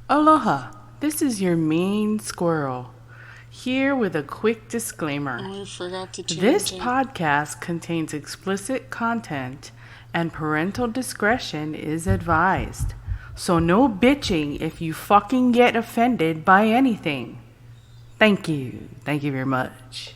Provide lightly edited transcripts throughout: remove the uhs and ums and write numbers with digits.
Aloha, this is your mean squirrel, here with a quick disclaimer. Oh, I forgot to change This it. podcast contains explicit content and parental discretion is advised. So no bitching if you fucking get offended by anything. Thank you. Thank you very much.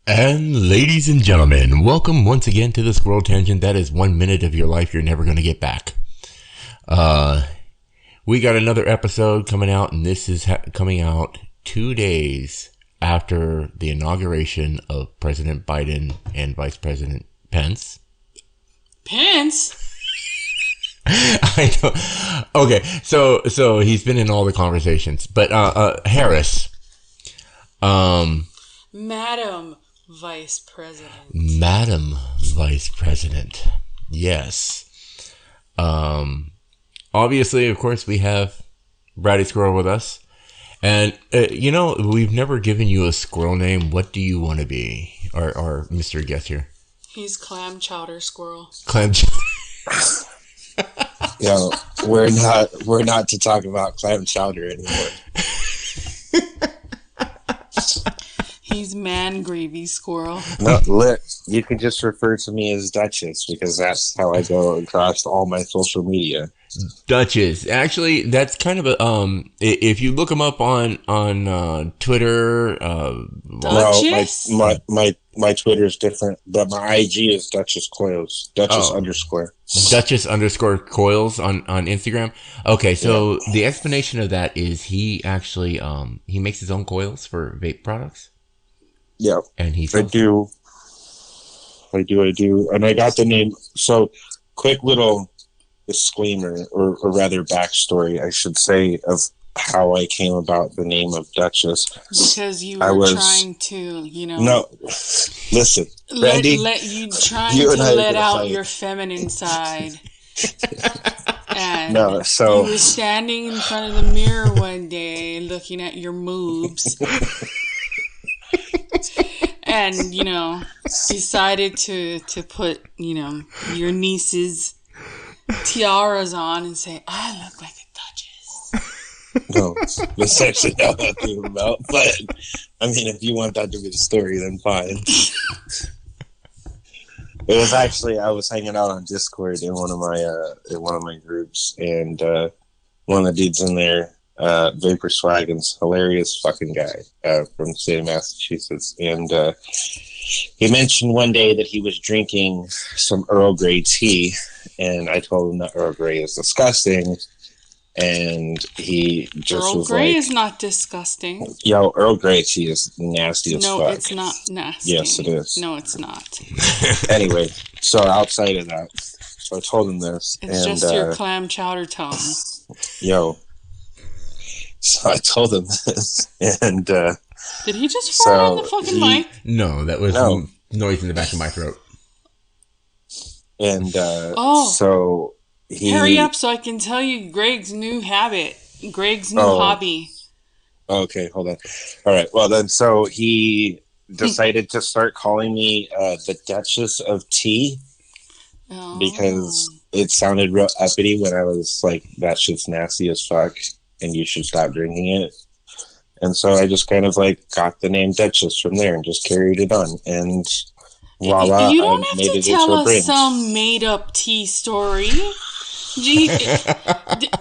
And ladies and gentlemen, welcome once again to the Squirrel Tangent. That is 1 minute of your life you're never going to get back. We got another episode coming out, and this is coming out 2 days after the inauguration of President Biden and Vice President Pence. Pence? I know. Okay, so he's been in all the conversations, but Harris. Madam Vice President. Madam Vice President. Yes. Obviously, of course, we have Bratty Squirrel with us. And, we've never given you a squirrel name. What do you want to be? Our Mr. Guest here. He's Clam Chowder Squirrel. Clam Chowder. Yo, we're not to talk about clam chowder anymore. He's Man Gravy Squirrel. No, look, you can just refer to me as Duchess because that's how I go across all my social media. Duchess. Actually, that's kind of a if you look him up on Twitter, Duchess? No, my Twitter is different, but my IG is Duchess Coils. Duchess underscore. Duchess underscore Coils on Instagram. Okay, so the explanation of that is he actually he makes his own coils for vape products. Yeah, and I do, and I got the name. So, quick little disclaimer, or rather backstory, I should say, of how I came about the name of Duchess. Because you were trying to, No, listen, Randy. You let out your feminine side. And you were standing in front of the mirror one day looking at your moves. And, decided to put, your niece's tiaras on and say, I look like a Duchess. No, that's actually not what I'm thinking about. But, I mean, if you want that to be the story, then fine. It was actually, I was hanging out on Discord in one of my groups, and one of the dudes in there, Vapor Swaggin's hilarious fucking guy from the state of Massachusetts, and he mentioned one day that he was drinking some Earl Grey tea, and I told him that Earl Grey is disgusting, and he just Earl was Grey like, is not disgusting. Yo, Earl Grey tea is nasty as fuck. No, it's not nasty. Yes, it is. No, it's not. Anyway, so outside of that, so I told him this. It's just your clam chowder tone. Yo. So I told him this, and did he just fart on the fucking mic? No, that was noise in the back of my throat. And so he... Hurry up so I can tell you Greg's new habit, Greg's new hobby. Okay, hold on. All right, well then, so he decided to start calling me the Duchess of Tea because it sounded real uppity when I was like, that shit's nasty as fuck and you should stop drinking it. And so I just kind of like got the name Duchess from there and just carried it on. And voila, you don't I have made to it tell into a us brand. some made up tea story. The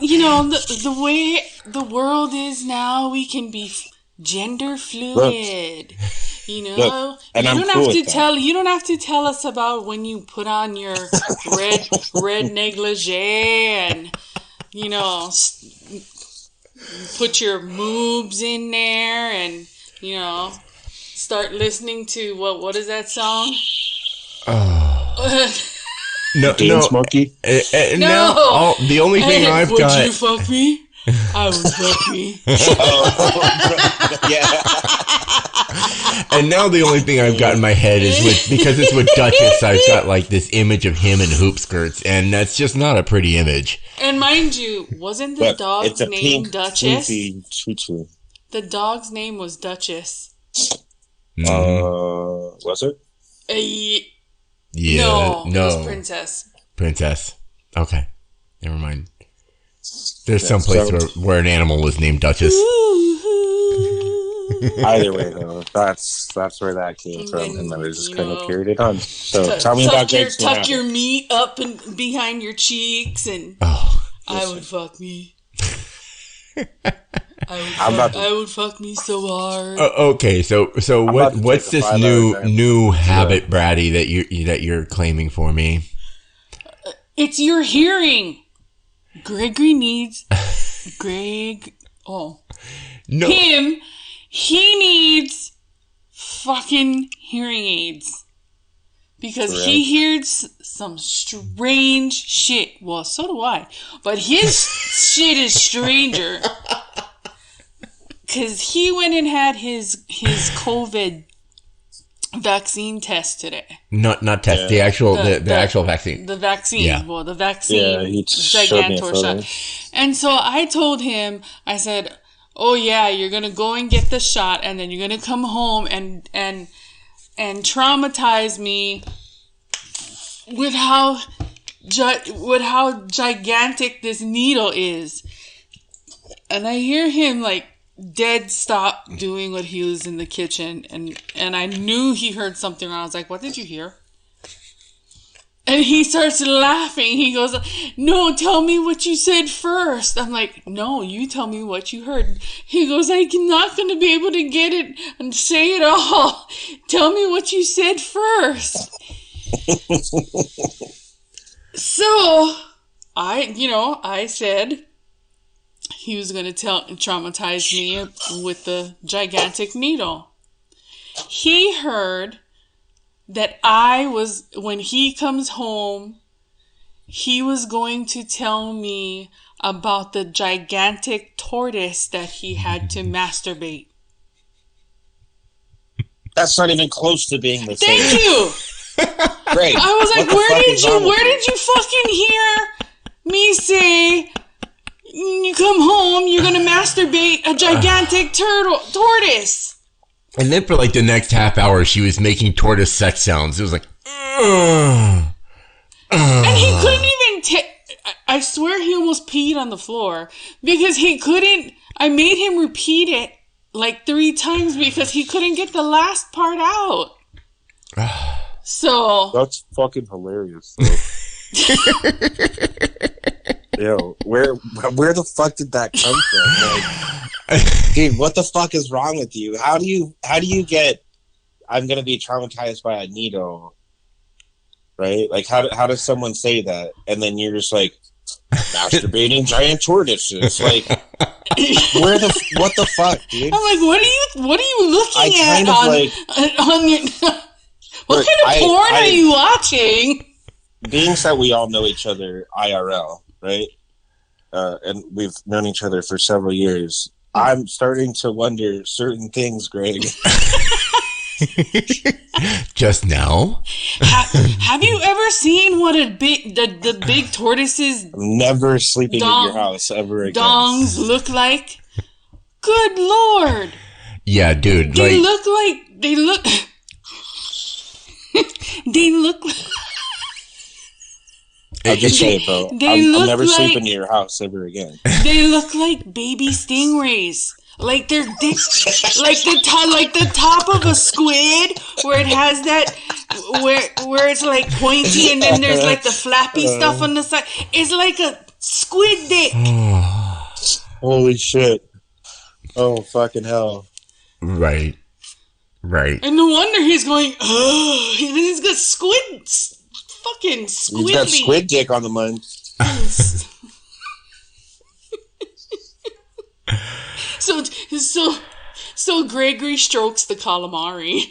way the world is now, we can be gender fluid. Look, and you I'm don't cool have to with that. tell. You don't have to tell us about when you put on your red negligee and put your moves in there and, start listening to what is that song? No, Dance Monkey? No. The only thing I've got... Would you fuck me? I would fuck me. Yeah. And now the only thing I've got in my head is because it's with Duchess, I've got like this image of him in hoop skirts, and that's just not a pretty image. And mind you, wasn't the dog's name Duchess? The dog's name was Duchess. Was it? Yeah. No, it was Princess. Princess. Okay. Never mind. There's some place where an animal was named Duchess. Either way, though, that's where that came from, and then I just kind of carried it on. So tell me about Greg's tuck your meat up and behind your cheeks, and I would fuck me. I would fuck me so hard. Okay, so what's this new habit, Bratty, that you're claiming for me? It's your hearing. Gregory needs No. He needs fucking hearing aids. Because he hears some strange shit. Well, so do I. But his shit is stranger. Because he went and had his COVID vaccine test today. Not test, the actual vaccine. The vaccine. Yeah. Well, the vaccine gigantor shot. And so I told him, I said, oh yeah, you're going to go and get the shot, and then you're going to come home and traumatize me with how gigantic this needle is. And I hear him like dead stop doing what he was in the kitchen, and I knew he heard something wrong. I was like, what did you hear? And he starts laughing. He goes, no, tell me what you said first. I'm like, no, you tell me what you heard. He goes, I'm not going to be able to get it and say it all. Tell me what you said first. So, I said he was going to traumatize me with the gigantic needle. He heard that when he comes home, he was going to tell me about the gigantic tortoise that he had to masturbate. That's not even close to being the same. Thank you. Great. I was like, where did you fucking hear me say, you come home, you're going to masturbate a gigantic tortoise? And then for like the next half hour, she was making tortoise sex sounds. It was like, And he couldn't even I swear he almost peed on the floor because he couldn't. I made him repeat it like 3 times because he couldn't get the last part out. So that's fucking hilarious. Yo, where the fuck did that come from? Like, dude, what the fuck is wrong with you? How do you get? I'm gonna be traumatized by a needle, right? Like, how does someone say that? And then you're just like masturbating giant tortoises. Like, what the fuck, dude? I'm like, what are you looking at on your? What kind of porn are you watching? Being that we all know each other IRL, right? And we've known each other for several years. I'm starting to wonder certain things, Greg. Just now? Have you ever seen what the big tortoises? I'm never sleeping at your house ever again. Dongs look like? Good Lord! Yeah, dude. They look. I'll just say it, bro. I'll never sleep in your house ever again. They look like baby stingrays. Like they're like the top of a squid, where it has that where it's like pointy, and then there's like the flappy stuff on the side. It's like a squid dick. Holy shit! Oh fucking hell! Right. And no wonder he's going. Oh, he's got fucking squidly. He's got squid dick on the mind. So Gregory strokes the calamari.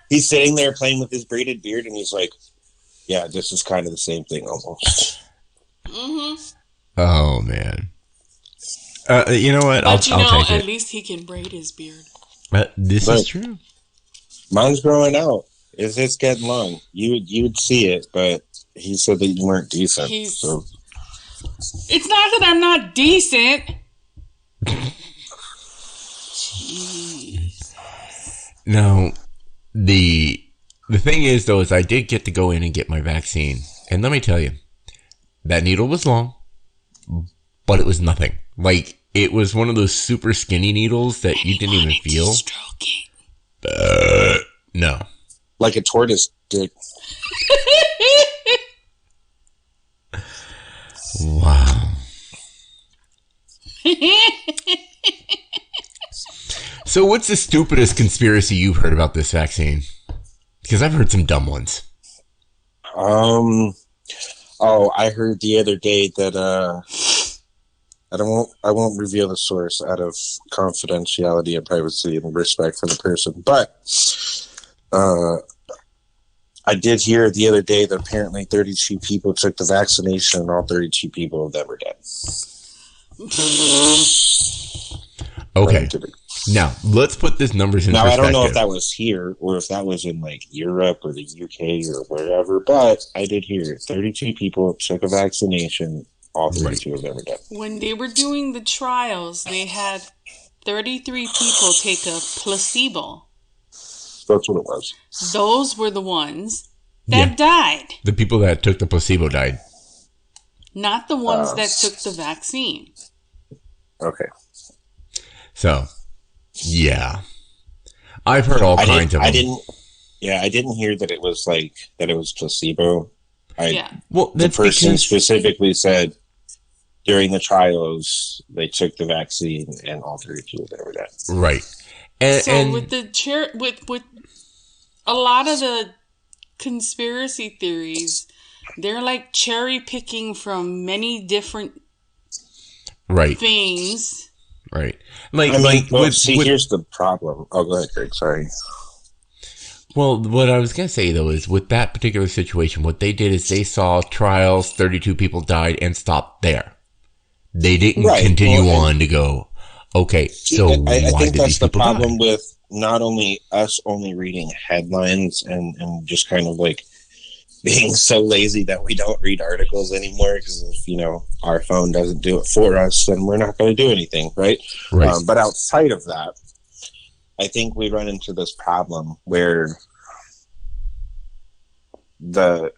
He's sitting there playing with his braided beard, and he's like, "Yeah, this is kind of the same thing almost." Mm-hmm. Oh man. You know what? But I'll take at it. least he can braid his beard. This is true. Mine's growing out. It's getting long. You would see it, but he said that you weren't decent. So. It's not that I'm not decent. Jeez. No, the thing is though is I did get to go in and get my vaccine, and let me tell you, that needle was long, but it was nothing. Like it was one of those super skinny needles that you didn't even feel. No, like a tortoise dick. Wow. So what's the stupidest conspiracy you've heard about this vaccine? Because I've heard some dumb ones. Oh, I heard the other day that I won't reveal the source out of confidentiality and privacy and respect for the person, but I did hear the other day that apparently 32 people took the vaccination and all 32 people of them are dead. Okay. Now, let's put these numbers in perspective. Now, I don't know if that was here or if that was in like Europe or the UK or wherever, but I did hear 32 people took a vaccination, all 32 of them are dead. When they were doing the trials, they had 33 people take a placebo. That's what it was. Those were the ones that died. The people that took the placebo died. Not the ones that took the vaccine. Okay. So, yeah. I've heard all kinds of them. I didn't hear that it was like, that it was placebo. Well, the person specifically said during the trials, they took the vaccine and all 32 of them were dead. Right. And with with a lot of the conspiracy theories, they're like cherry picking from many different things. Right. Here's the problem. Oh, go ahead, Greg. Sorry. Well, what I was going to say, though, is with that particular situation, what they did is they saw trials, 32 people died, and stopped there. They didn't continue on to go, okay, so I why think did that's these the people problem die? with not only us only reading headlines and just kind of like being so lazy that we don't read articles anymore because if, our phone doesn't do it for us, then we're not going to do anything, right? But outside of that, I think we run into this problem where the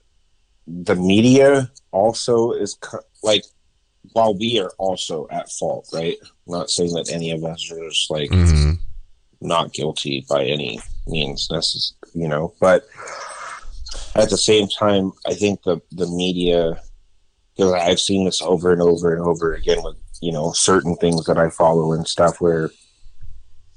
media also is like, while we are also at fault, right? I'm not saying that any of us are just like not guilty by any means, but at the same time, I think the media, because I've seen this over and over and over again with, certain things that I follow and stuff where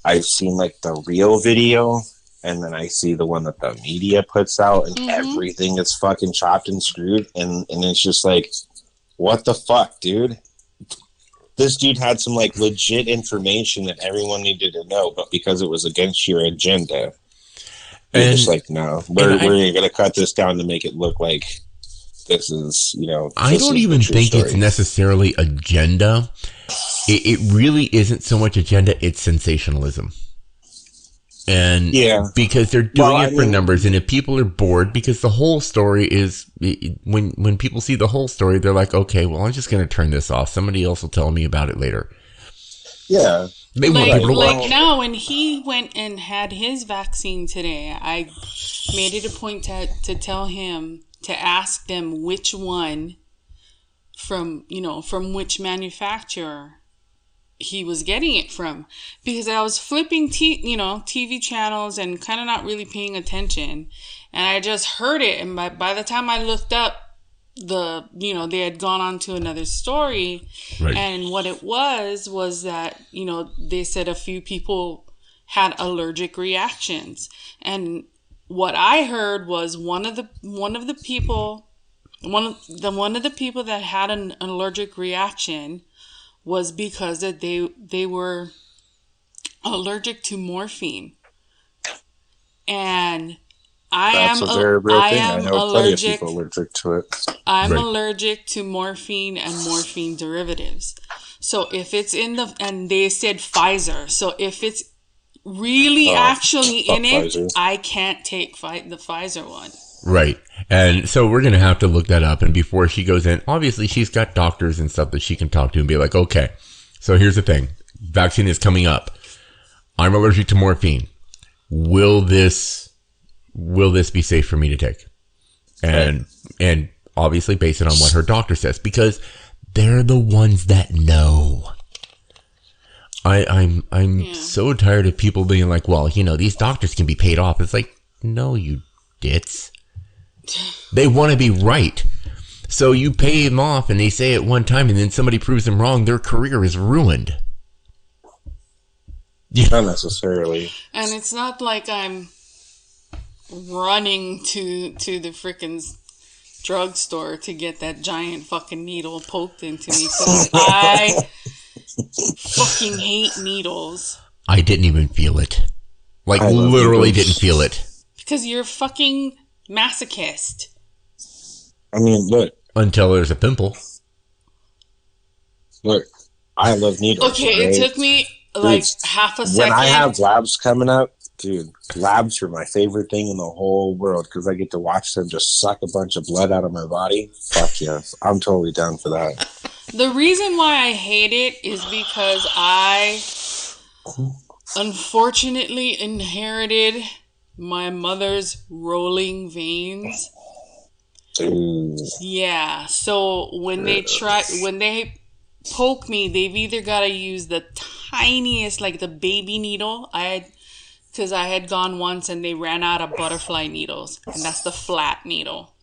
I've seen like the real video and then I see the one that the media puts out and everything is fucking chopped and screwed. And it's just like, what the fuck, dude? This dude had some like legit information that everyone needed to know, but because it was against your agenda, you're just like, no, we're going to cut this down to make it look like this is, I don't even think story. it's necessarily agenda. It really isn't so much agenda, it's sensationalism. And because they're doing it for numbers, and if people are bored, because the whole story is, when people see the whole story, they're like, okay, well, I'm just going to turn this off. Somebody else will tell me about it later. Yeah. They want people to watch. Now, when he went and had his vaccine today, I made it a point to tell him to ask them which one from which manufacturer he was getting it from, because I was flipping TV channels and kind of not really paying attention, and I just heard it, and by the time I looked up, they had gone on to another story, and what it was that they said a few people had allergic reactions, and what I heard was one of the people that had an allergic reaction was because that they were allergic to morphine. And That's a very real thing. I know plenty of people allergic to it. I'm allergic to morphine and morphine derivatives. So if it's and they said Pfizer. So if it's really actually in it, Pfizer. I can't take the Pfizer one. Right. And so we're going to have to look that up. And before she goes in, obviously she's got doctors and stuff that she can talk to and be like, okay, so here's the thing. Vaccine is coming up. I'm allergic to morphine. Will this be safe for me to take? And obviously base it on what her doctor says, because they're the ones that know. I'm so tired of people being like, well, these doctors can be paid off. It's like, no, you dits. They want to be right. So you pay them off and they say it one time and then somebody proves them wrong. Their career is ruined. Not necessarily. And it's not like I'm running to the frickin' drugstore to get that giant fucking needle poked into me, because I fucking hate needles. I didn't even feel it. Like, literally didn't feel it. Because you're a fucking masochist. I mean, look. Until there's a pimple. Look, I love needles. Okay, right? It took me half a second. When I have labs coming up, dude, labs are my favorite thing in the whole world, because I get to watch them just suck a bunch of blood out of my body. Fuck yes. I'm totally down for that. The reason why I hate it is because I unfortunately inherited my mother's rolling veins. Ooh. Yeah, so when they poke me, they've either got to use the tiniest, like the baby needle. Because I had gone once and they ran out of butterfly needles, and that's the flat needle.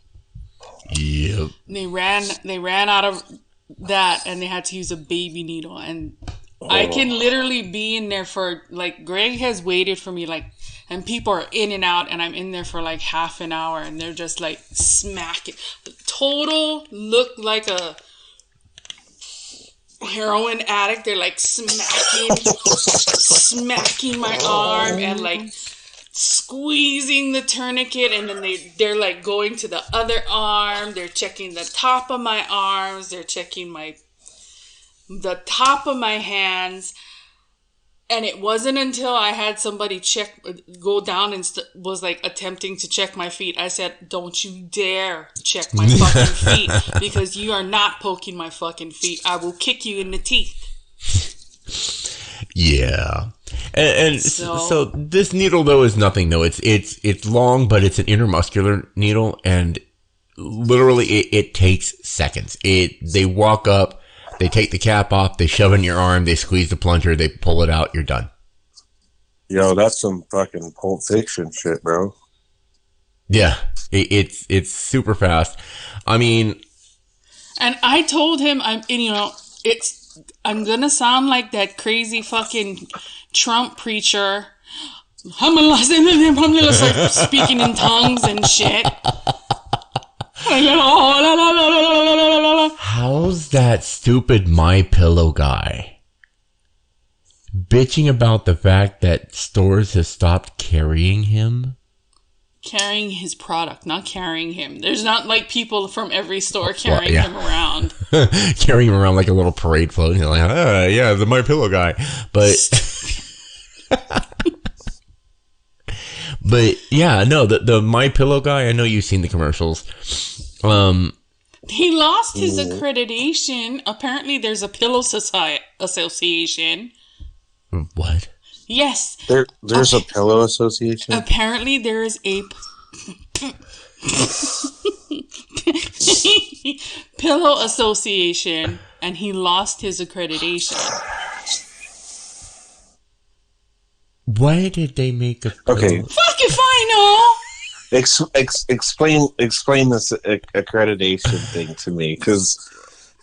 Yep. They ran out of that, and they had to use a baby needle. And I can literally be in there for, like, Greg has waited for me, like, and people are in and out, and I'm in there for like half an hour, and they're just like smacking. Total look like a heroin addict. They're like smacking my arm and like squeezing the tourniquet, and then they're like going to the other arm. They're checking the top of my arms. They're checking the top of my hands. And it wasn't until I had somebody go down and was like attempting to check my feet. I said, don't you dare check my fucking feet, because you are not poking my fucking feet. I will kick you in the teeth. Yeah. And so this needle though is nothing though. It's long, but it's an intermuscular needle, and literally it takes seconds. They walk up, they take the cap off, they shove it in your arm, they squeeze the plunger, they pull it out, you're done. Yo, that's some fucking Pulp Fiction shit, bro. Yeah, it's super fast. I mean, and I told him I'm gonna sound like that crazy fucking Trump preacher. Like speaking in tongues and shit. How's that stupid My Pillow guy bitching about the fact that stores have stopped carrying him? Carrying his product, not carrying him. There's not like people from every store carrying him around. Carrying him around like a little parade float. You're like, yeah, the My Pillow guy. But but yeah, no, the My Pillow guy, I know you've seen the commercials. He lost his accreditation. Apparently there's a pillow association. What? Yes. There's a pillow association? Apparently there is a pillow association, and he lost his accreditation. Why did they make a pillow? Okay. Fuck if I know. Explain this accreditation thing to me, because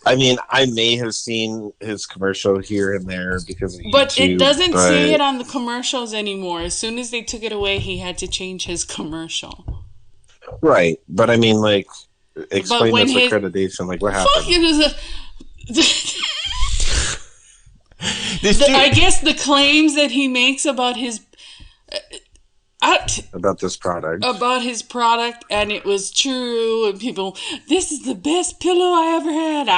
I mean, I may have seen his commercial here and there because of but YouTube, it doesn't say it on the commercials anymore. As soon as they took it away, he had to change his commercial. Right, but I mean, like, explain this accreditation. Like, what happened? Fuck, it was I guess the claims that he makes about his about his product, and it was true, and people, this is the best pillow I ever had.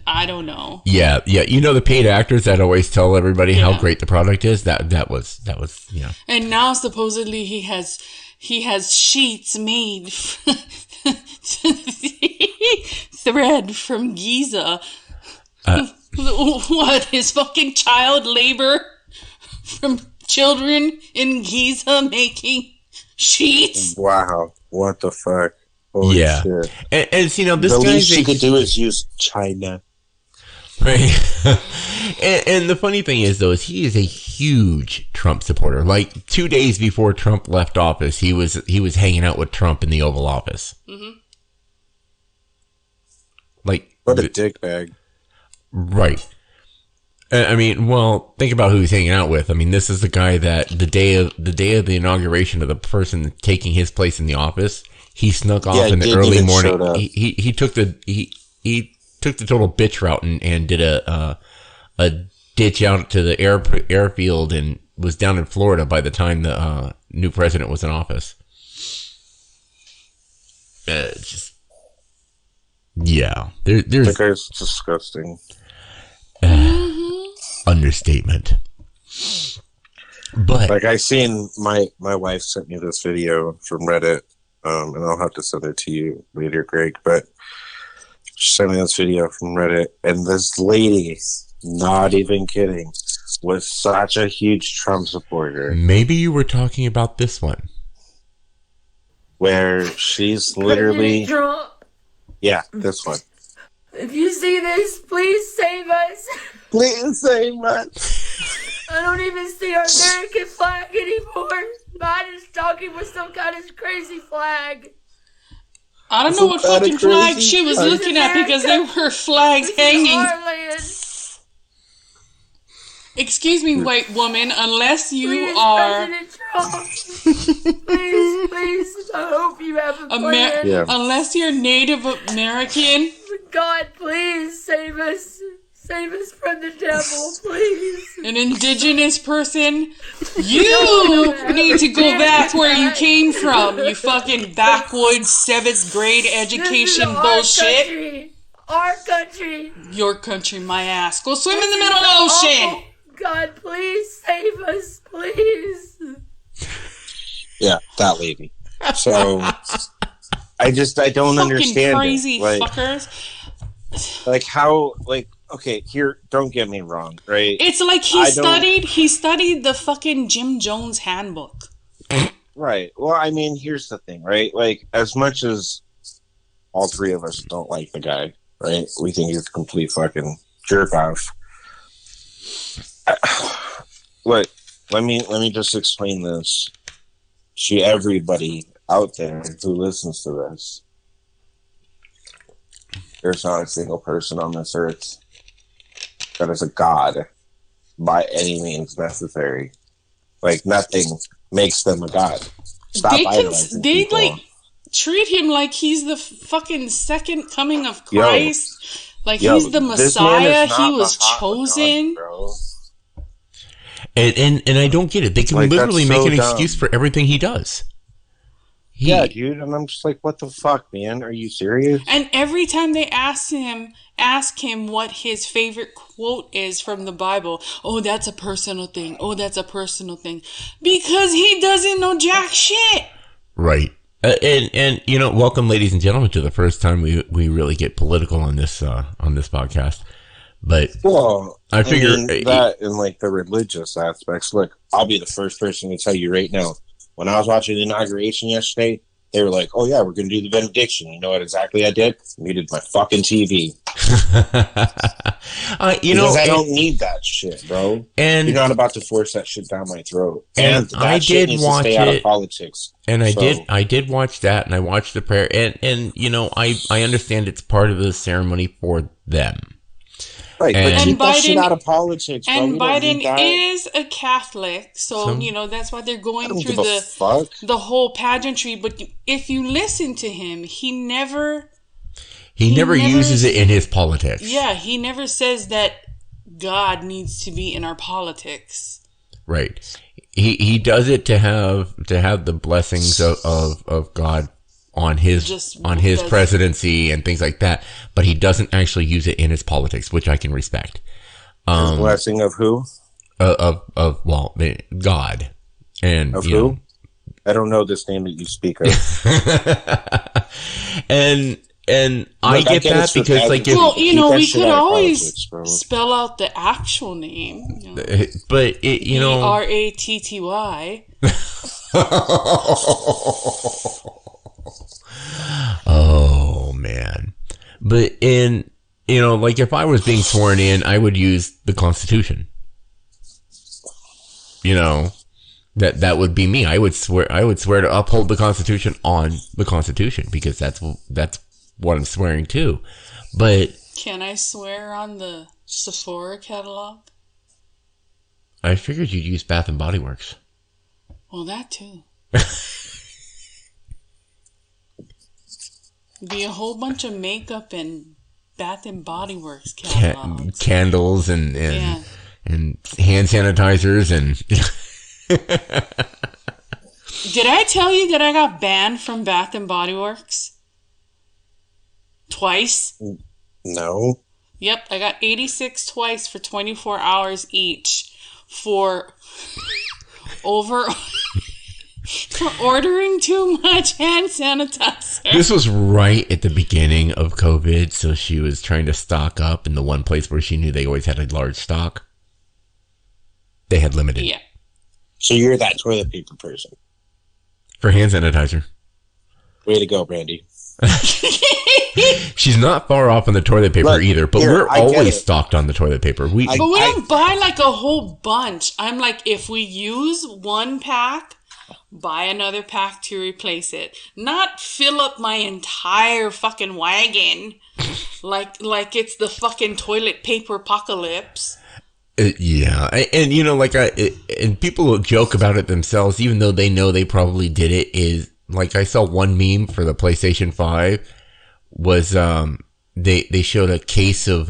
I don't know. Yeah. You know the paid actors that always tell everybody how great the product is. That was And now supposedly he has sheets made thread from Giza. What, his fucking child labor from children in Giza making sheets? Wow, what the fuck? Holy shit. And you know, this the guy, least you could do is use China. Right. and the funny thing is, though, is he is a huge Trump supporter. Like 2 days before Trump left office, he was hanging out with Trump in the Oval Office. Mm-hmm. Like, what a dickbag. Right. I mean, well, think about who he's hanging out with. I mean, this is the guy that the day of the inauguration of the person taking his place in the office, he snuck off in the early morning. He took the total bitch route and did a ditch out to the airfield and was down in Florida by the time the new president was in office. There's that guy's disgusting. Understatement. But like, I seen my wife sent me this video from Reddit, and I'll have to send it to you later, Greg. But she sent me this video from Reddit, and this lady, not even kidding, was such a huge Trump supporter. Maybe you were talking about this one, where she's literally, Trump. Yeah, this one. If you see this, please save us. Please save us. I don't even see our American flag anymore. Biden's talking with some kind of crazy flag. I don't know what fucking flag she was looking at, because there were flags hanging. Excuse me, white woman, unless you are... President Trump. please, I hope you have a plan. Unless you're Native American. God, please save us. Save us from the devil, please. An indigenous person, you need to go back where you came from, you fucking backwoods 7th grade education bullshit. Country. Our country. Your country, my ass. Go swim in the middle of the ocean. Awful. God, please save us, please. Yeah, that lady. So, I don't understand crazy it. Like, fuckers. Like, how, like, okay, here, don't get me wrong, right? It's like he studied the fucking Jim Jones handbook. Right. Well, I mean, here's the thing, right? Like, as much as all three of us don't like the guy, right? We think he's a complete fucking jerk off. Look, let me just explain this to everybody out there who listens to this. There's not a single person on this earth that is a god by any means necessary. Like, nothing makes them a god. Stop idolizing people. Like, treat him like he's the fucking second coming of Christ. He's the Messiah. He was chosen. God, and I don't get it. They can literally make an excuse for everything he does. Yeah, dude, and I'm just like, what the fuck, man? Are you serious? And every time they ask him what his favorite quote is from the Bible, oh, that's a personal thing. Oh, that's a personal thing. Because he doesn't know jack shit. Right. And you know, welcome, ladies and gentlemen, to the first time we really get political on this podcast. But I figure that in like the religious aspects. Look, I'll be the first person to tell you right now. When I was watching the inauguration yesterday, they were like, "Oh yeah, we're going to do the benediction." You know what exactly I did? Muted my fucking TV. Because I don't need that shit, bro. And you're not about to force that shit down my throat. And that shit needs to stay out of politics. And I did watch that, and I watched the prayer, and you know, I understand it's part of the ceremony for them. Right, but keep that shit out of politics, bro. And Biden is a Catholic, so you know, that's why they're going through the whole pageantry. But if you listen to him, he never uses it in his politics. Yeah, he never says that God needs to be in our politics. Right. He does it to have the blessings of God on his presidency and things like that, but he doesn't actually use it in his politics, which I can respect. His blessing of who? Well, God. And of who? I don't know this name that you speak of. and I get that because, like, well, you know, we could always spell out the actual name. You know. But it, you know, Ratty. Oh man! But you know, like if I was being sworn in, I would use the Constitution. You know. That would be me. I would swear to uphold the Constitution on the Constitution because that's what I'm swearing to. But can I swear on the Sephora catalog? I figured you'd use Bath and Body Works. Well, that too. Be a whole bunch of makeup and Bath and Body Works catalogs. Candles and hand sanitizers and. Did I tell you that I got banned from Bath and Body Works? Twice? No. Yep, I got 86 twice for 24 hours each for ordering too much hand sanitizer. This was right at the beginning of COVID, so she was trying to stock up in the one place where she knew they always had a large stock. They had limited. Yeah. So you're that toilet paper person. For hand sanitizer. Way to go, Brandy. She's not far off on the toilet paper either, but we're always stocked on the toilet paper. But we don't buy like a whole bunch. I'm like, if we use one pack, buy another pack to replace it. Not fill up my entire fucking wagon like it's the fucking toilet paper apocalypse. Yeah, and you know, like and people will joke about it themselves, even though they know they probably did it. Is like I saw one meme for the PlayStation 5 was they showed a case of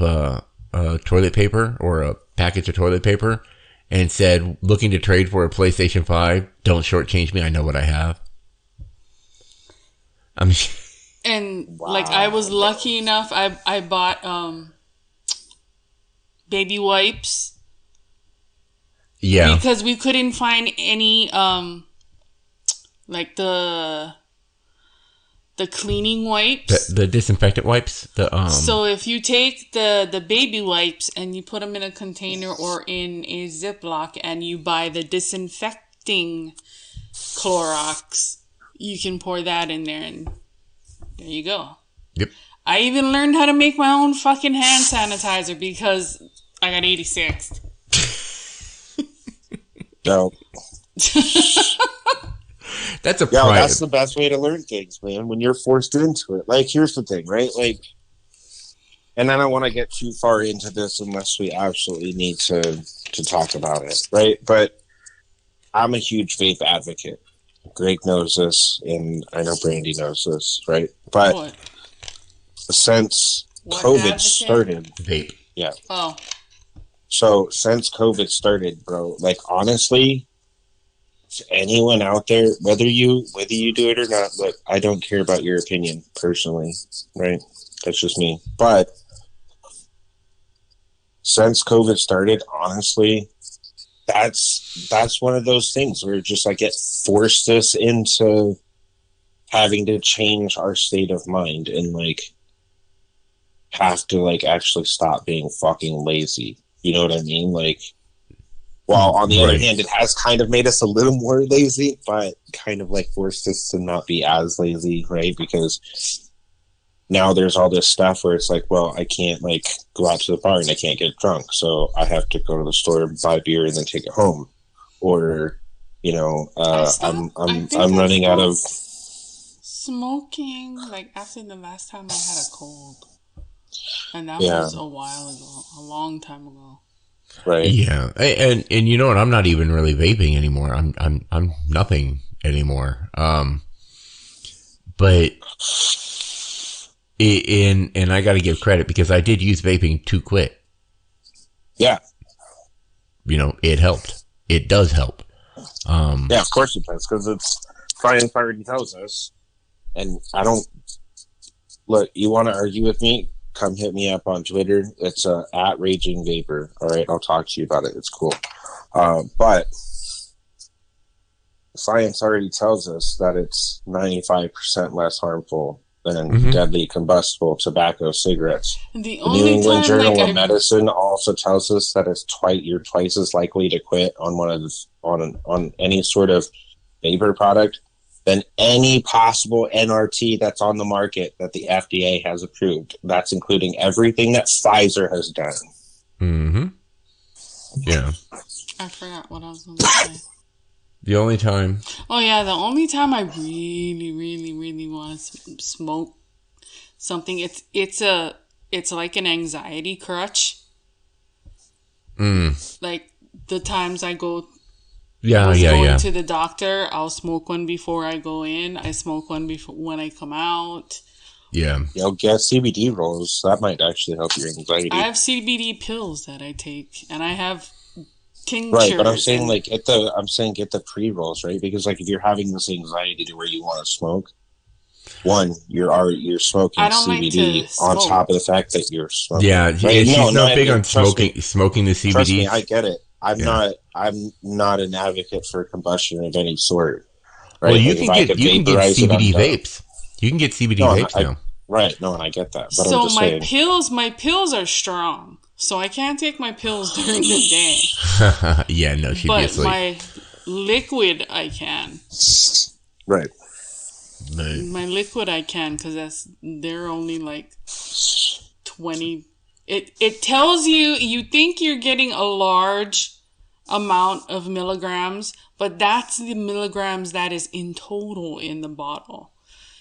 toilet paper or a package of toilet paper and said, "Looking to trade for a PlayStation 5? Don't shortchange me. I know what I have." And wow. Like I was lucky enough, I bought baby wipes. Yeah. Because we couldn't find any like the cleaning wipes. The disinfectant wipes. So if you take the baby wipes and you put them in a container or in a Ziploc and you buy the disinfecting Clorox, you can pour that in there and there you go. Yep. I even learned how to make my own fucking hand sanitizer because I got 86. No. That's a pride. That's the best way to learn things, man, when you're forced into it. Like, here's the thing, right? Like, and I don't want to get too far into this unless we absolutely need to talk about it, right? But I'm a huge vape advocate. Greg knows this, and I know Brandy knows this, right? But what? Since COVID started... Vape. Yeah. Oh. So since COVID started, bro, like honestly, to anyone out there, whether you do it or not, look, I don't care about your opinion personally, right? That's just me. But since COVID started, honestly, that's one of those things where just like it forced us into having to change our state of mind and like have to like actually stop being fucking lazy. You know what I mean? Like, while on the other hand, it has kind of made us a little more lazy, but kind of like forced us to not be as lazy, right? Because now there's all this stuff where it's like, well, I can't like go out to the bar and I can't get drunk, so I have to go to the store and buy beer and then take it home, or you know, I'm running out of smoking. Like after the last time I had a cold. And that was a while ago, a long time ago. Right. Yeah, and you know what? I'm not even really vaping anymore. I'm nothing anymore. But and I got to give credit because I did use vaping to quit. Yeah. It helped. It does help. Yeah, of course it does, because science already tells us. And I don't... Look, you want to argue with me? Come hit me up on Twitter. It's at Raging Vapor. All right, I'll talk to you about it. It's cool. But science already tells us that it's 95% less harmful than deadly combustible tobacco cigarettes. The New England Journal of Medicine also tells us that you're twice as likely to quit on on any sort of vapor product than any possible NRT that's on the market that the FDA has approved. That's including everything that Pfizer has done. Mm-hmm. Yeah. I forgot what I was going to say. The only time... Oh, yeah, the only time I really, really, really want to smoke something, it's like an anxiety crutch. Like, the times I go... going to the doctor, I'll smoke one before I go in. I smoke one before when I come out. Yeah. Get CBD rolls. That might actually help your anxiety. I have CBD pills that I take, and I have tinctures. Right, but I'm saying get the pre-rolls, right? Because if you're having this anxiety to where you want to smoke, one, you're smoking CBD on top of the fact that you're smoking. Yeah, right? She's not big on smoking the CBD. Trust me, I get it. I'm not an advocate for combustion of any sort. Right? Well, you can get CBD vapes. You can get CBD vapes now. Right, no, and I get that. But so I'm just my pills are strong, so I can't take my pills during the day. Yeah, no, she'd be asleep. But my liquid, I can. Right. My liquid, I can, because they're only like 20. It tells you think you're getting a large amount of milligrams, but that's the milligrams that is in total in the bottle.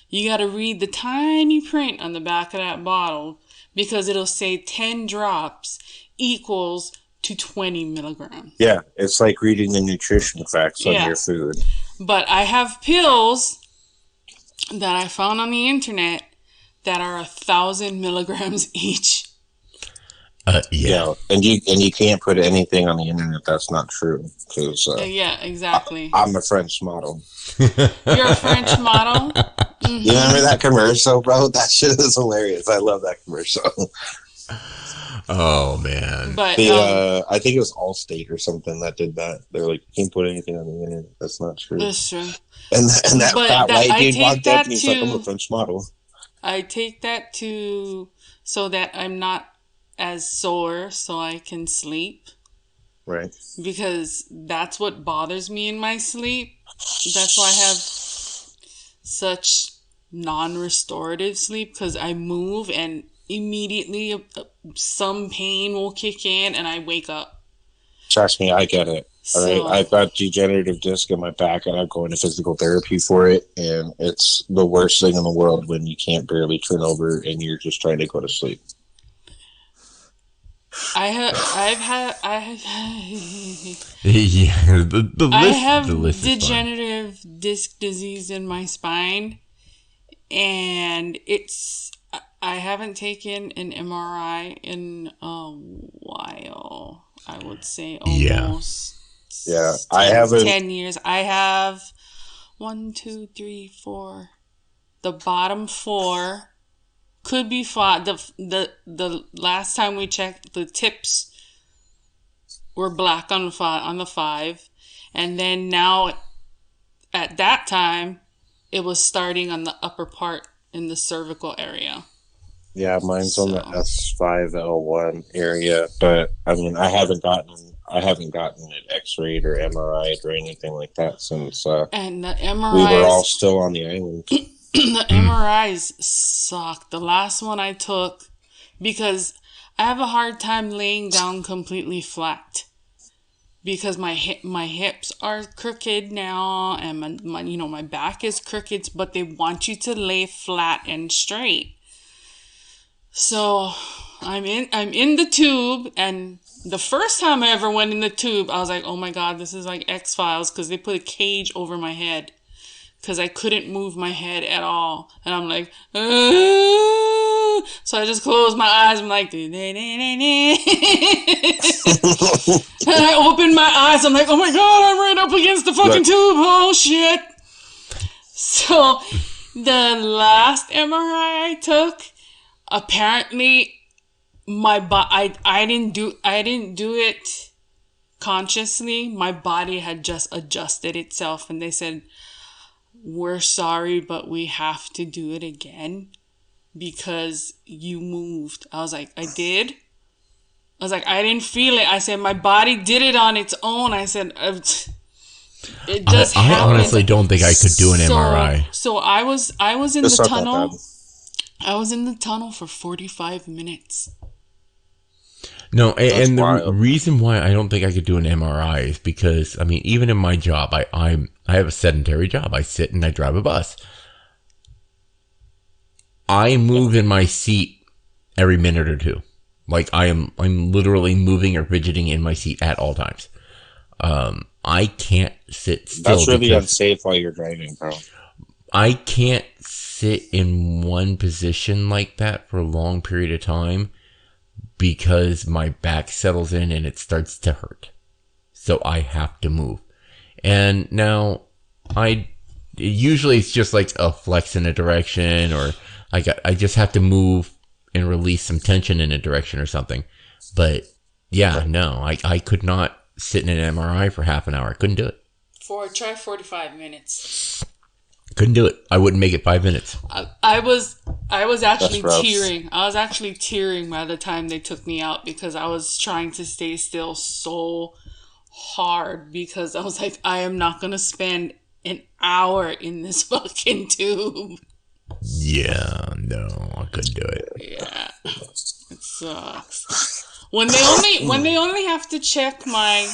You got to read the tiny print on the back of that bottle, because it'll say 10 drops equals to 20 milligrams. Yeah, it's like reading the nutrition facts on your food. But I have pills that I found on the internet that are 1,000 milligrams each. Yeah, and you can't put anything on the internet that's not true, because yeah, exactly. I'm a French model. You're a French model? Mm-hmm. You remember that commercial, bro? That shit is hilarious. I love that commercial. Oh man! But I think it was Allstate or something that did that. They're like, you can't put anything on the internet that's not true. That's true. And that fat white dude walked up and he's like, I'm a French model. I take that so that I'm not as sore, so I can sleep. Right. Because that's what bothers me in my sleep. That's why I have such non-restorative sleep, because I move and immediately some pain will kick in and I wake up. Trust me, I get it. All right, I've got degenerative disc in my back, and I'm going to physical therapy for it, and it's the worst thing in the world when you can't barely turn over and you're just trying to go to sleep. I have degenerative disc disease in my spine, and I haven't taken an MRI in a while. I would say almost. Yeah, I haven't 10 years. I have 1, 2, 3, 4. The bottom 4 could be 5. The last time we checked, the tips were black on the 5, and then now at that time it was starting on the upper part in the cervical area. Yeah, mine's on the S5L1 area, but I mean, I haven't gotten it X-rayed or MRI'd or anything like that since and the MRIs, we were all still on the island. The MRIs suck. The last one I took, because I have a hard time laying down completely flat, because my hips are crooked now, and my back is crooked, but they want you to lay flat and straight. So I'm in the tube, and the first time I ever went in the tube, I was like, oh my God, this is like X-Files, because they put a cage over my head, because I couldn't move my head at all. And I'm like, So I just closed my eyes. I'm like, and I opened my eyes. I'm like, oh my God, I'm right up against the fucking tube. Oh shit. So the last MRI I took, apparently I didn't do it consciously. My body had just adjusted itself, and they said, we're sorry, but we have to do it again because you moved. I was like, I did? I was like, I didn't feel it. I said, my body did it on its own. I said, it just I happened. honestly don't think I could do an MRI. So I was in the tunnel. I was in the tunnel for 45 minutes. No, and the reason why I don't think I could do an MRI is because, I mean, even in my job, I have a sedentary job. I sit and I drive a bus. I move in my seat every minute or two. Like I'm literally moving or fidgeting in my seat at all times. I can't sit still. That's really unsafe while you're driving, bro. I can't sit in one position like that for a long period of time because my back settles in and it starts to hurt. So I have to move. And now usually it's just like a flex in a direction, or I just have to move and release some tension in a direction or something. But yeah, no, I could not sit in an MRI for half an hour. I couldn't do it. Try 45 minutes. Couldn't do it. I wouldn't make it 5 minutes. I was actually tearing. I was actually tearing by the time they took me out because I was trying to stay still so hard because I was like, I am not going to spend an hour in this fucking tube. Yeah, no, I couldn't do it. Yeah, it sucks. When they only have to check my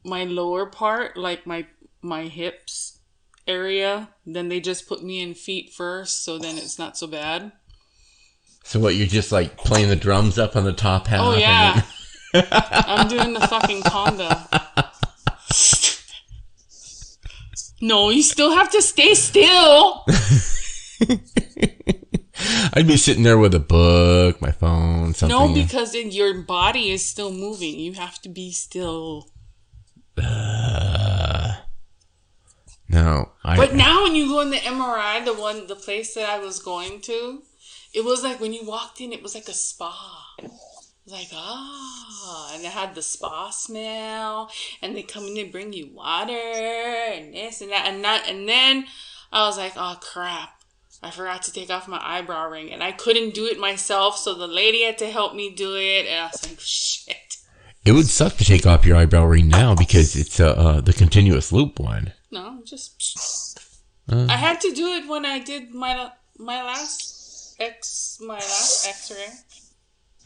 lower part, like my hips area, then they just put me in feet first, so then it's not so bad. So what, you're just like playing the drums up on the top half? Oh yeah. I'm doing the fucking conga. No, you still have to stay still. I'd be sitting there with a book, my phone, something. No, because your body is still moving. You have to be still. No. But now when you go in the MRI, the place that I was going to, it was like when you walked in, it was like a spa. It was like, and it had the spa smell, and they come in and bring you water, and this and that, and then I was like, oh crap, I forgot to take off my eyebrow ring, and I couldn't do it myself, so the lady had to help me do it, and I was like, shit. It would suck to take off your eyebrow ring now because it's the continuous loop one. No, just I had to do it when I did my last X-ray.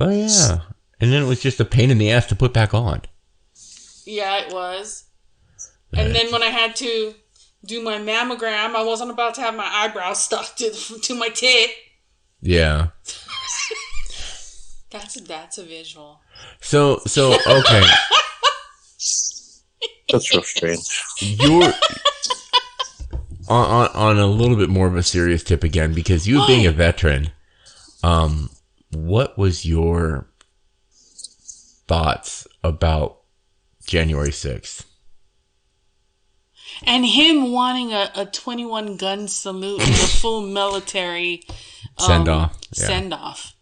Oh yeah, and then it was just a pain in the ass to put back on. Yeah, it was. And then when I had to do my mammogram, I wasn't about to have my eyebrows stuck to my tit. Yeah. That's a visual. So okay. That's so strange. You're on a little bit more of a serious tip again, because you being a veteran, what was your thoughts about January 6th? And him wanting a 21 gun salute with a full military send off.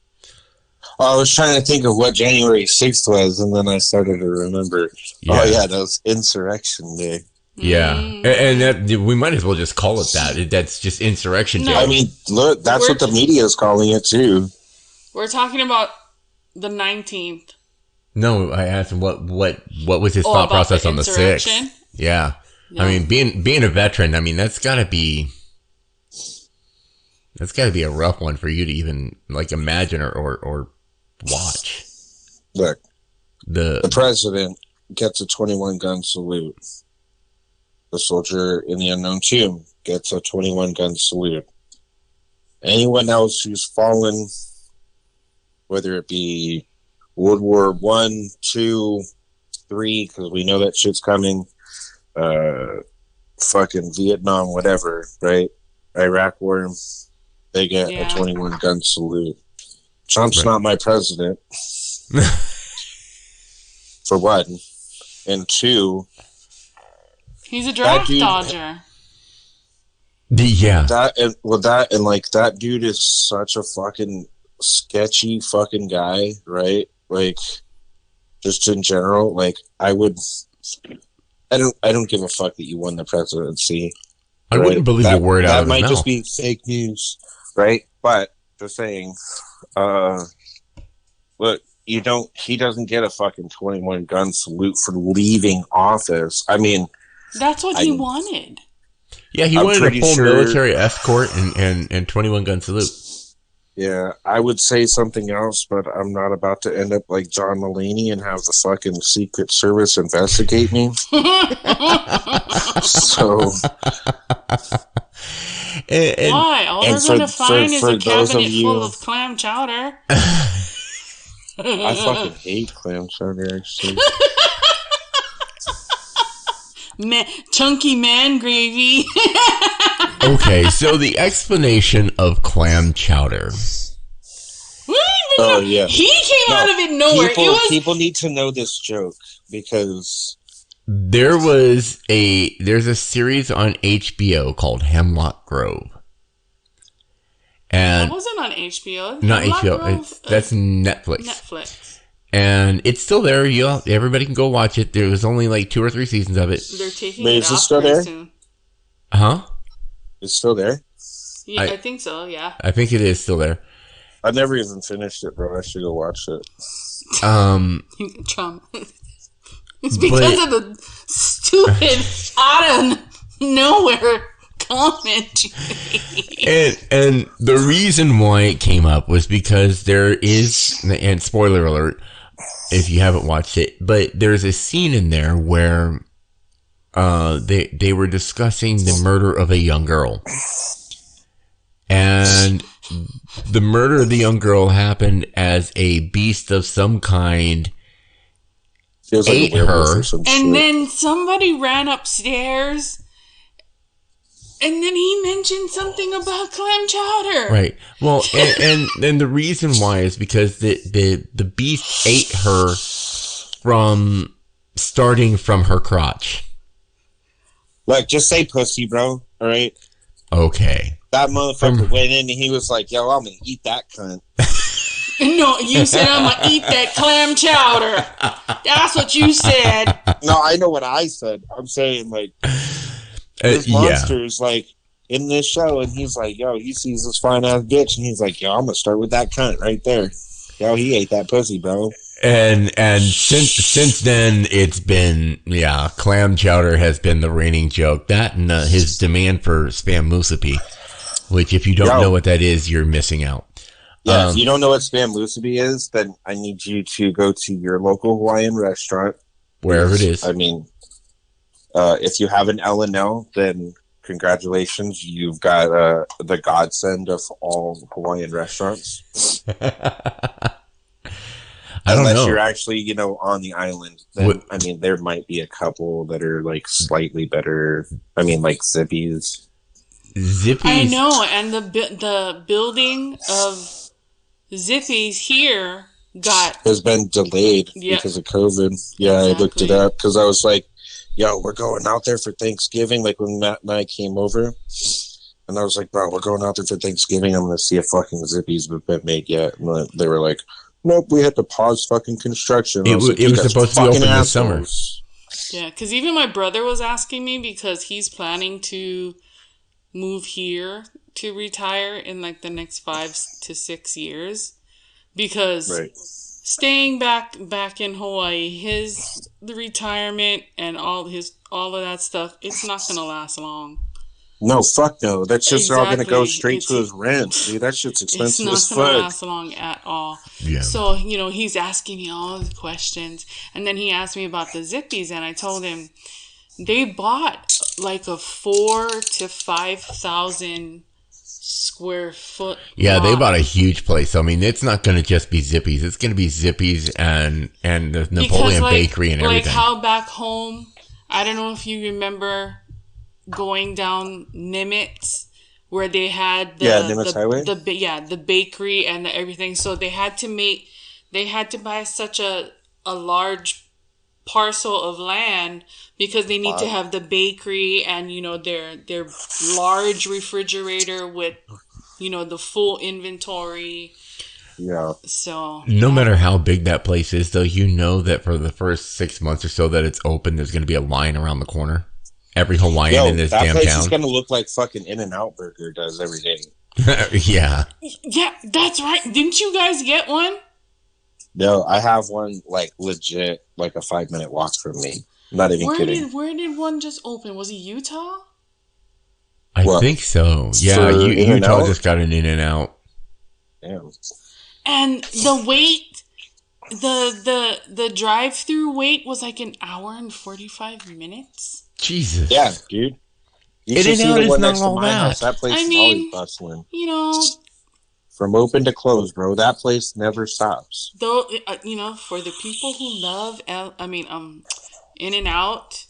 I was trying to think of what January 6th was, and then I started to remember. Yeah. Oh, yeah, that was Insurrection Day. Yeah, and that, we might as well just call it that. That's just Insurrection Day. I mean, look, that's what the media is calling it, too. We're talking about the 19th. No, I asked him what was his thought process on the 6th. Yeah. I mean, being a veteran, I mean, that's got to be a rough one for you to even like imagine or watch. Look, the president gets a 21 gun salute. The soldier in the unknown tomb gets a 21 gun salute. Anyone else who's fallen, whether it be World War I, II, III, because we know that shit's coming, fucking Vietnam, whatever, right? Iraq War, they get a 21 gun salute. Trump's not my president. For one. And two, he's a draft dodger. That dude is such a fucking sketchy fucking guy, right? Like, just in general, like, I don't give a fuck that you won the presidency. I wouldn't believe a word out of his mouth. That might just be fake news, right? But just saying, look, he doesn't get a fucking 21 gun salute for leaving office. I mean, that's what he wanted. Yeah, he wanted a full military escort and 21 gun salute. Yeah, I would say something else, but I'm not about to end up like John Mulaney and have the fucking Secret Service investigate me. So, why? All they're going to find is a cabinet full of clam chowder. I fucking hate clam chowder, actually. Chunky man gravy. Okay, so the explanation of clam chowder. Oh yeah, he came out of it nowhere. People need to know this joke because there's a series on HBO called Hemlock Grove, and that wasn't on HBO. Not HBO. That's Netflix. Netflix. And it's still there. Everybody can go watch it. There was only like 2 or 3 seasons of it. They're taking it off still there? Soon. Huh? It's still there? Yeah, I think so, yeah. I think it is still there. I never even finished it, bro. I should go watch it. Trump. It's because of the stupid, out of nowhere comment. and the reason why it came up was because there is, and spoiler alert, if you haven't watched it, but there's a scene in there where they were discussing the murder of a young girl. And the murder of the young girl happened as a beast of some kind ate her. And then somebody ran upstairs and then he mentioned something about clam chowder. Right. Well, and the reason why is because the beast ate her starting from her crotch. Look, just say pussy, bro. All right? Okay. That motherfucker went in and he was like, yo, I'm going to eat that cunt. No, you said I'm going to eat that clam chowder. That's what you said. No, I know what I said. I'm saying, like, this monster's, like, in this show, and he's like, yo, he sees this fine-ass bitch, and he's like, yo, I'm going to start with that cunt right there. Yo, he ate that pussy, bro. And since then, it's been, clam chowder has been the reigning joke. That and his demand for spam musubi, which if you don't know what that is, you're missing out. Yeah, if you don't know what spam musubi is, then I need you to go to your local Hawaiian restaurant. Wherever it is. I mean, if you have an L&L, then congratulations. You've got the godsend of all Hawaiian restaurants. Unless you're actually, on the island. Then, I mean, there might be a couple that are, like, slightly better. I mean, like Zippy's. I know, and the building of Zippy's here has been delayed because of COVID. Yeah, exactly. I looked it up because I was like, yo, we're going out there for Thanksgiving, like when Matt and I came over. And I was like, bro, we're going out there for Thanksgiving. I'm going to see if fucking Zippy's been made yet. And they were like, nope, we had to pause fucking construction. It was supposed to be open this summer. Yeah, because even my brother was asking me because he's planning to move here to retire in like the next 5 to 6 years. Because staying back in Hawaii, the retirement and all of that stuff, it's not going to last long. No, fuck no. That shit's all going to go straight to his rent. Dude, that shit's expensive as fuck. It's not going to last long at all. Yeah. So, he's asking me all the questions. And then he asked me about the Zippies, and I told him they bought like a 4,000 to 5,000 square foot lot. They bought a huge place. I mean, it's not going to just be Zippies. It's going to be Zippies and the Napoleon Bakery and everything. Like how back home, I don't know if you remember going down Nimitz where they had the bakery and everything. So they had to buy such a large parcel of land because they need to have the bakery and their large refrigerator with the full inventory. Yeah. So no matter how big that place is, though, that for the first 6 months or so that it's open, there's going to be a line around the corner. Every Hawaiian in this damn town. That place is going to look like fucking In-N-Out Burger does every day. Yeah. Yeah, that's right. Didn't you guys get one? No, I have one like legit, like a 5-minute walk from me. I'm not even kidding. Where did one just open? Was it Utah? I think so. Yeah, Utah just got an In-N-Out. Damn. And the wait, the drive-through wait was like an hour and 45 minutes. Jesus. Yeah, dude. You should see the one next to my house. That place is always bustling. From open to close, bro. That place never stops. Though, for the people who love, In-N-Out.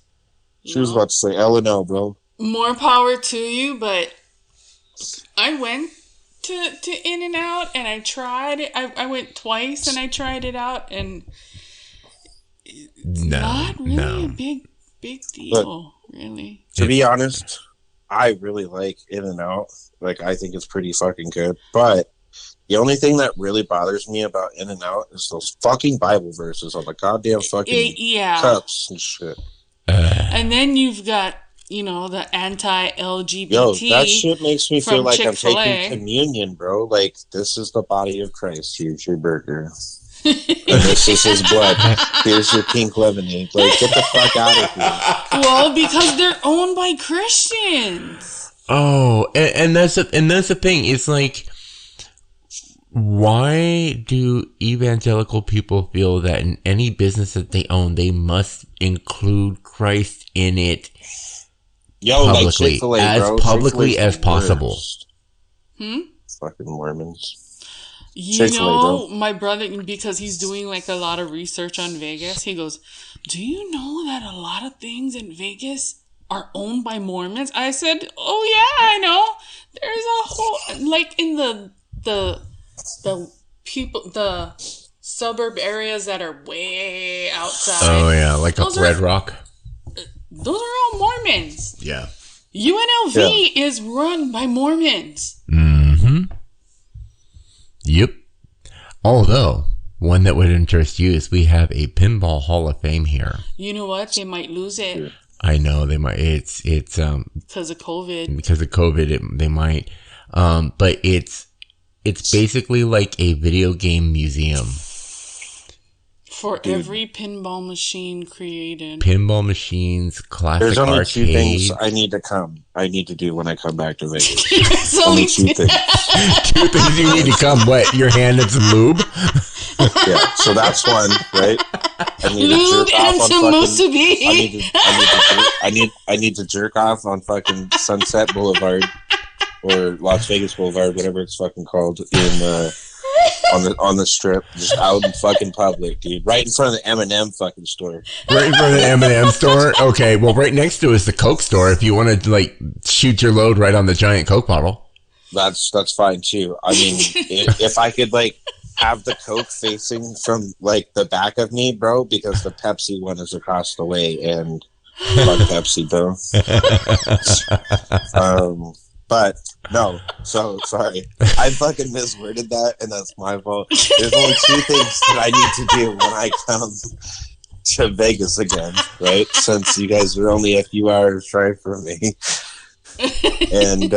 She was about to say L&L, bro. More power to you, but I went to In-N-Out and I tried it. I went twice and I tried it out, and it's not really a big deal, really. To be honest, I really like In-N-Out. Like, I think it's pretty fucking good. But the only thing that really bothers me about In-N-Out is those fucking Bible verses on the goddamn fucking cups and shit. And then you've got, the anti-LGBT. Yo, that shit makes me feel like Chick-fil-A. I'm taking communion, bro. Like, this is the body of Christ. Here's your burger. And this is his blood. Here's your pink lemonade. Like, get the fuck out of here. Well, because they're owned by Christians. Oh, and that's the thing. It's like, why do evangelical people feel that in any business that they own, they must include Christ in it publicly, like as publicly as possible? Fucking Mormons. My brother, because he's doing like a lot of research on Vegas, he goes, do you know that a lot of things in Vegas are owned by Mormons? I said, oh yeah, I know. There's a whole, like in the people, the suburb areas that are way outside. Oh yeah, like up Red Rock. Those are all Mormons. Yeah. UNLV is run by Mormons. Mm-hmm. Yep. Although, one that would interest you is we have a Pinball Hall of Fame here. You know what? They might lose it. I know they might. It's because of COVID. Because of COVID, they might. But it's basically like a video game museum. For every pinball machine created. Pinball machines, classic There's only arcade. 2 things I need to do when I come back to Vegas. There's only 2 things. 2 things you need to come. What? Your hand and some lube? Yeah, so that's one, right? I need lube to jerk and off some on musubi. I need to jerk off on fucking Sunset Boulevard or Las Vegas Boulevard, whatever it's fucking called, in on the strip, just out in fucking public, dude. Right in front of the M&M fucking store. Right in front of the M&M store? Okay, well, right next to is the Coke store if you want to, like, shoot your load right on the giant Coke bottle. That's fine, too. I mean, if I could, like, have the Coke facing from, like, the back of me, bro, because the Pepsi one is across the way, and fuck Pepsi, bro. But, no, so, sorry. I fucking misworded that, and that's my fault. There's only 2 things that I need to do when I come to Vegas again, right? Since you guys are only a few hours drive from me. And,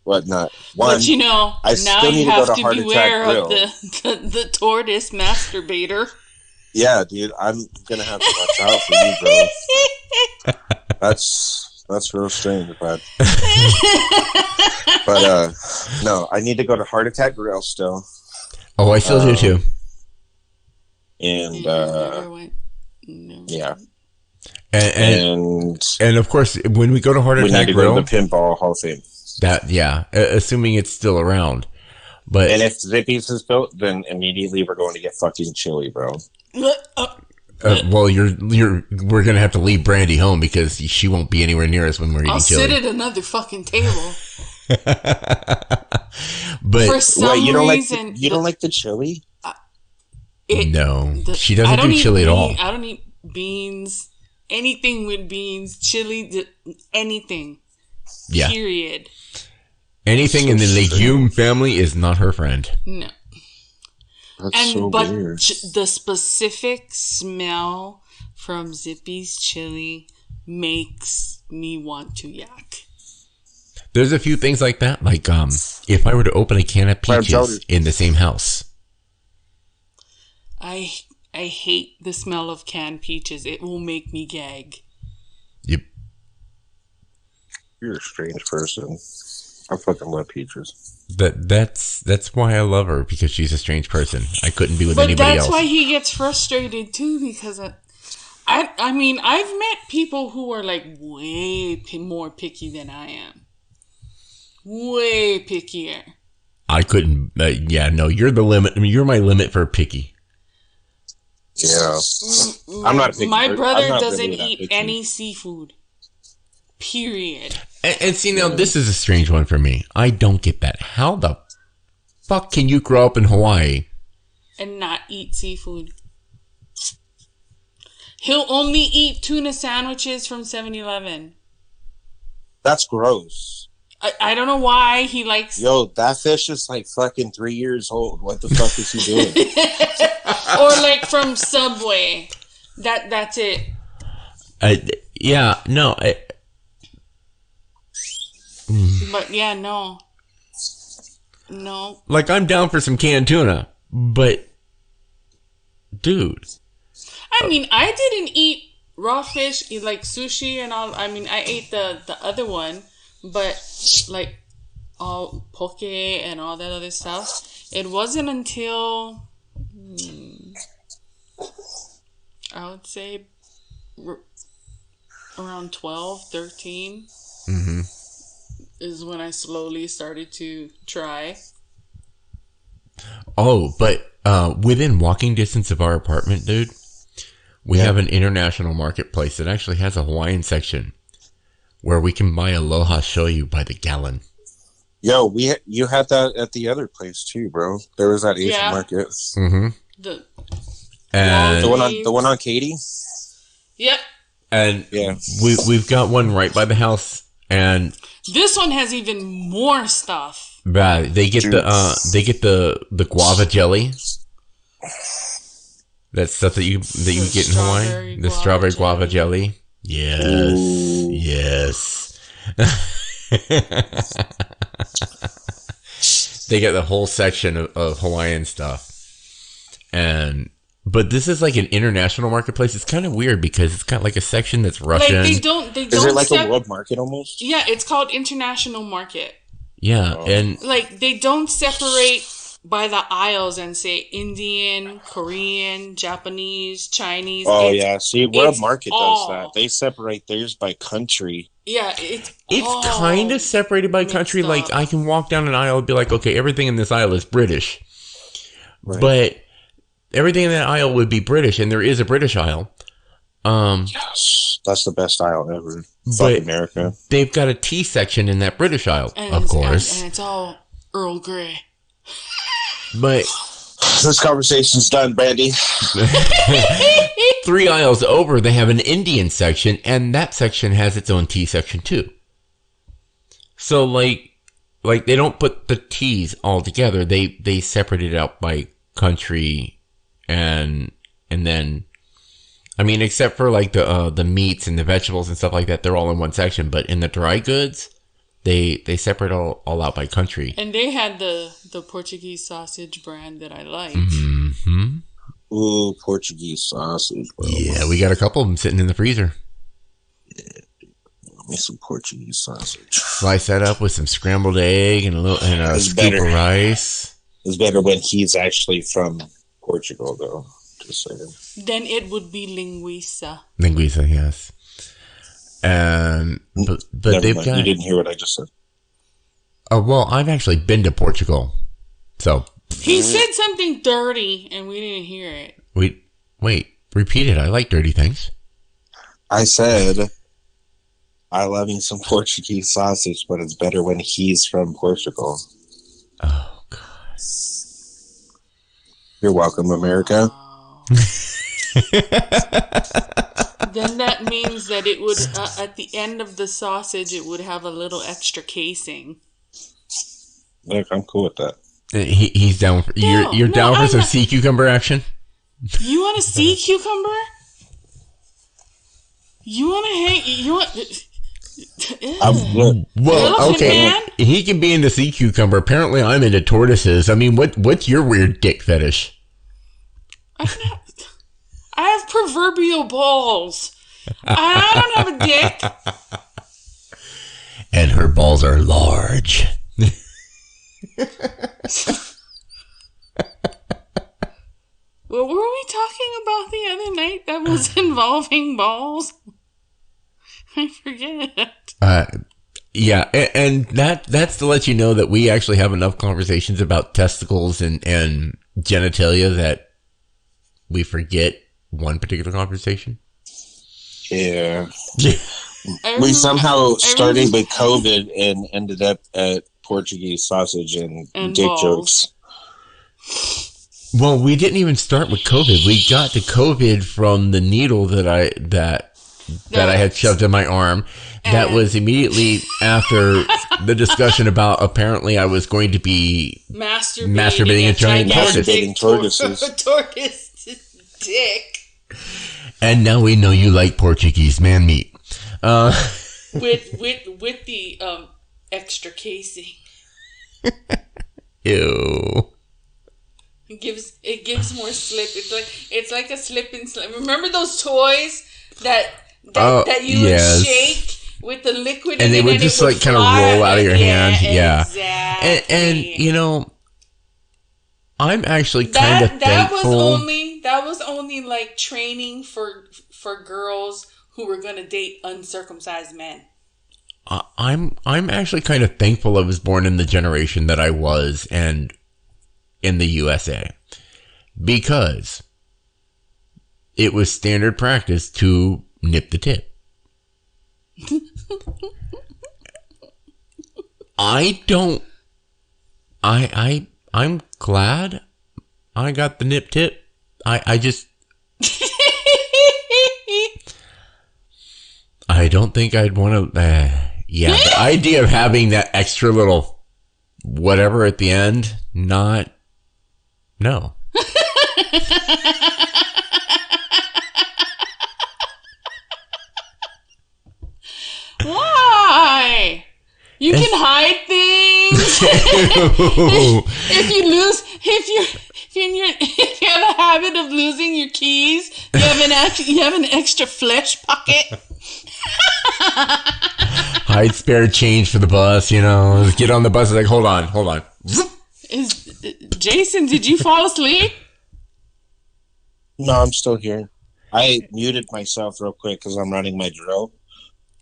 whatnot. One, but I still need to go to Heart Attack Grill. Of the tortoise masturbator. Yeah, dude, I'm gonna have to watch out for you, bro. That's real strange, but no, I need to go to Heart Attack Grill still. Oh, I still do too. And yeah. And of course, when we go to Heart Attack Grill, we need to go to the Pinball Hall of Fame. Assuming it's still around. But and if Zippy's is built, then immediately we're going to get fucking chili, bro. Well, we're gonna have to leave Brandy home because she won't be anywhere near us when we're eating chili. I'll sit at another fucking table. But for some reason, you don't like the chili? No, she doesn't do chili at all. I don't eat beans. Anything with beans, chili, anything. Yeah. Period. Anything in the legume family is not her friend. No. That's so weird. The specific smell from Zippy's chili makes me want to yak. There's a few things like that. Like, if I were to open a can of peaches in the same house. I hate the smell of canned peaches. It will make me gag. Yep. You're a strange person. I fucking love peaches. That's why I love her, because she's a strange person. I couldn't be with anybody else. But that's why he gets frustrated too, because I mean, I've met people who are like way more picky than I am. Way pickier. I couldn't. Yeah, no, you're the limit. I mean, you're my limit for picky. Yeah, I'm not picky. My brother doesn't eat any seafood. Period. And see, now this is a strange one for me. I don't get that. How the fuck can you grow up in Hawaii and not eat seafood? He'll only eat tuna sandwiches from 7-Eleven. That's gross. I don't know why he likes... Yo, that fish is like fucking 3 years old. What the fuck is he doing? Or like from Subway. That's it. Yeah, no. But yeah, no. No. Like, I'm down for some canned tuna, but... Dude. I mean, I didn't eat raw fish, like sushi and all. I mean, I ate the other one, but like all poke and all that other stuff. It wasn't until I would say around 12, 13 is when I slowly started to try. Oh, but within walking distance of our apartment, dude, we have an international marketplace that actually has a Hawaiian section where we can buy aloha shoyu by the gallon. Yo, you had that at the other place too, bro. There was that Asian market. Mm-hmm. And the one on Katy. Yep. And we've got one right by the house, and this one has even more stuff. Right, they get the guava jelly. That stuff that you get in Hawaii, the strawberry guava jelly. Yes, ooh. Yes. They got the whole section of Hawaiian stuff, but this is like an international marketplace. It's kind of weird because it's got like a section that's Russian. Like they don't. Is it like a world market almost? Yeah, it's called International Market. Yeah, and like they don't separate by the aisles and say Indian, Korean, Japanese, Chinese. Oh yeah, see, World Market does that. They separate theirs by country. Yeah, it's kind of separated by country. Like I can walk down an aisle and be like, okay, everything in this aisle is British, right. But everything in that aisle would be British, and there is a British aisle. Yes, that's the best aisle ever. Fuck America. They've got a tea section in that British aisle, of course, and it's all Earl Grey. But this conversation's done, Brandy. 3 aisles over, they have an Indian section, and that section has its own tea section too. So, like they don't put the teas all together. They separate it out by country, and then, I mean, except for like the meats and the vegetables and stuff like that, they're all in one section. But in the dry goods, they separate all out by country. And they had the Portuguese sausage brand that I liked. Mm-hmm. Ooh, Portuguese sausage, bro. Yeah, we got a couple of them sitting in the freezer. Yeah, make some Portuguese sausage. Slice that up with some scrambled egg and a scoop of rice. It's better when he's actually from Portugal, though. Just saying. Then it would be linguiça. Linguiça, yes. But they've got. You didn't hear what I just said. Oh well, I've actually been to Portugal, so. He said something dirty, and we didn't hear it. Wait, repeat it. I like dirty things. I said I love me some Portuguese sausage, but it's better when he's from Portugal. Oh, God. You're welcome, America. Wow. Then that means that it would, at the end of the sausage, it would have a little extra casing. Look, I'm cool with that. He's down. You're down for some sea cucumber action? You want a sea cucumber? You want to hang? You want? Well, okay. Man? He can be into sea cucumber. Apparently, I'm into tortoises. I mean, what's your weird dick fetish? I have proverbial balls. I don't have a dick. And her balls are large. What were we talking about the other night that was involving balls? I forget. Yeah, and that's to let you know that we actually have enough conversations about testicles and genitalia that we forget one particular conversation. Yeah. We somehow started with COVID and ended up at Portuguese sausage and dick balls. jokes. Well, we didn't even start with COVID. We got to COVID from the needle that I had shoved in my arm. That was immediately after the discussion about apparently I was going to be masturbating a giant tortoise. Tortoise dick. And now we know you like Portuguese man meat. With the extra casing. Ew. It gives more slip. It's like a slip and slip. Remember those toys that you would shake with the liquid and they would just like kind of roll out of your hand. Yeah. Exactly. And you know, I'm actually kind of thankful. That was only like training for girls who were going to date uncircumcised men. I'm actually kind of thankful I was born in the generation that I was and in the USA, because it was standard practice to nip the tip. I'm glad I got the nip tip. I just I don't think I'd want to the idea of having that extra little whatever at the end, no. Why? You can hide things. if you have a habit of losing your keys, you have an extra flesh pocket. Hide spare change for the bus, get on the bus, like, hold on. Jason, did you fall asleep? No, I'm still here. I muted myself real quick because I'm running my drill.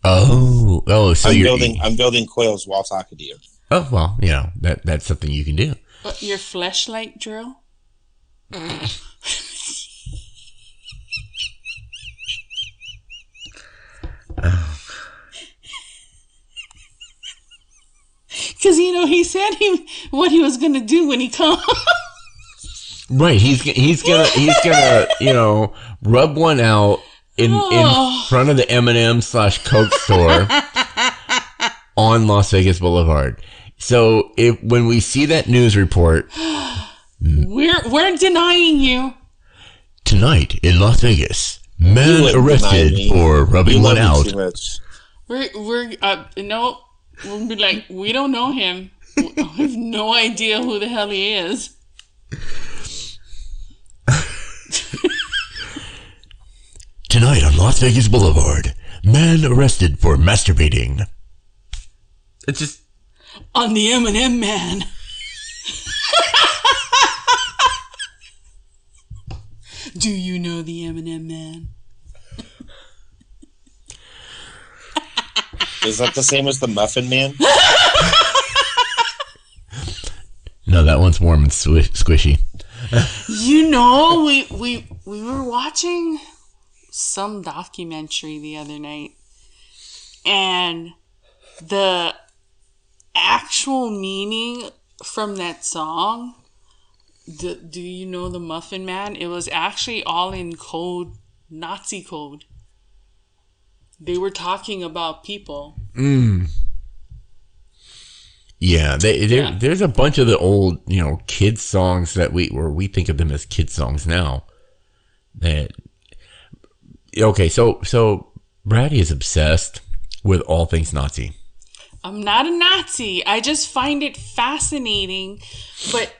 So I'm building coils while talking to you. Oh, well, that's something you can do. Your fleshlight drill? Because he said what he was gonna do when he comes. Right, he's gonna rub one out in front of the M&M/Coke store on Las Vegas Boulevard. So when we see that news report, we're denying you. Tonight in Las Vegas, man arrested for rubbing one out. We'll be like, we don't know him. We have no idea who the hell he is. Tonight on Las Vegas Boulevard, man arrested for masturbating. It's just on the M&M man. Do you know the M&M man? Is that the same as the Muffin Man? No, that one's warm and squishy. We were watching some documentary the other night, And the actual meaning from that song, do you know the Muffin Man? It was actually all in code, Nazi code. They were talking about people. Yeah, there's a bunch of the old, kids songs that we think of them as kid songs now. So Brady is obsessed with all things Nazi. I'm not a Nazi. I just find it fascinating, but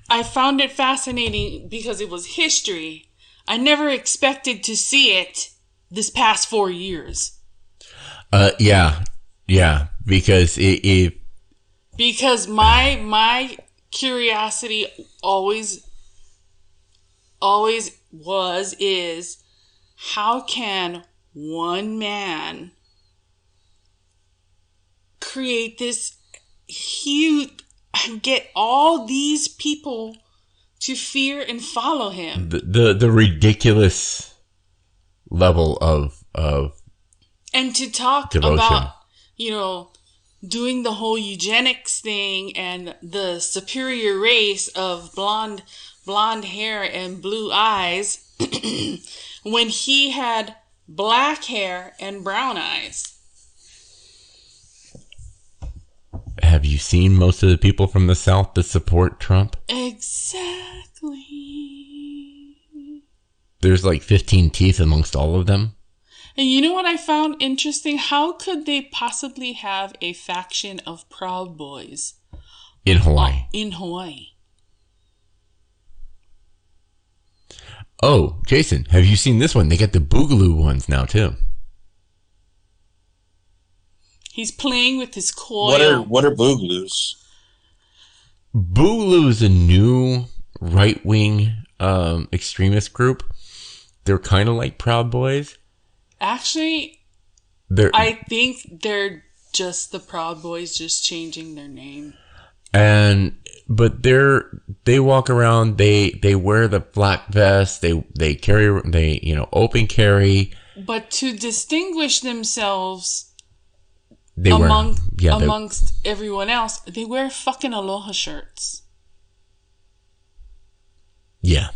I found it fascinating because it was history. I never expected to see it this past 4 years. Yeah, because because my curiosity always is how can one man create this huge, get all these people to fear and follow him? The ridiculous level of and to talk devotion. About, doing the whole eugenics thing and the superior race of blonde hair and blue eyes when he had black hair and brown eyes. Have you seen most of the people from the South that support Trump? Exactly. There's like 15 teeth amongst all of them. And you know what I found interesting? How could they possibly have a faction of Proud Boys in Hawaii? Oh, Jason, have you seen this one? They got the Boogaloo ones now too. He's playing with his coil. What are Boogaloos? Boogaloo is a new right-wing extremist group. They're kind of like Proud Boys. Actually, I think they're just the Proud Boys, just changing their name. But they walk around. They wear the black vest. They carry open carry. But to distinguish themselves amongst everyone else, they wear fucking aloha shirts. Yeah.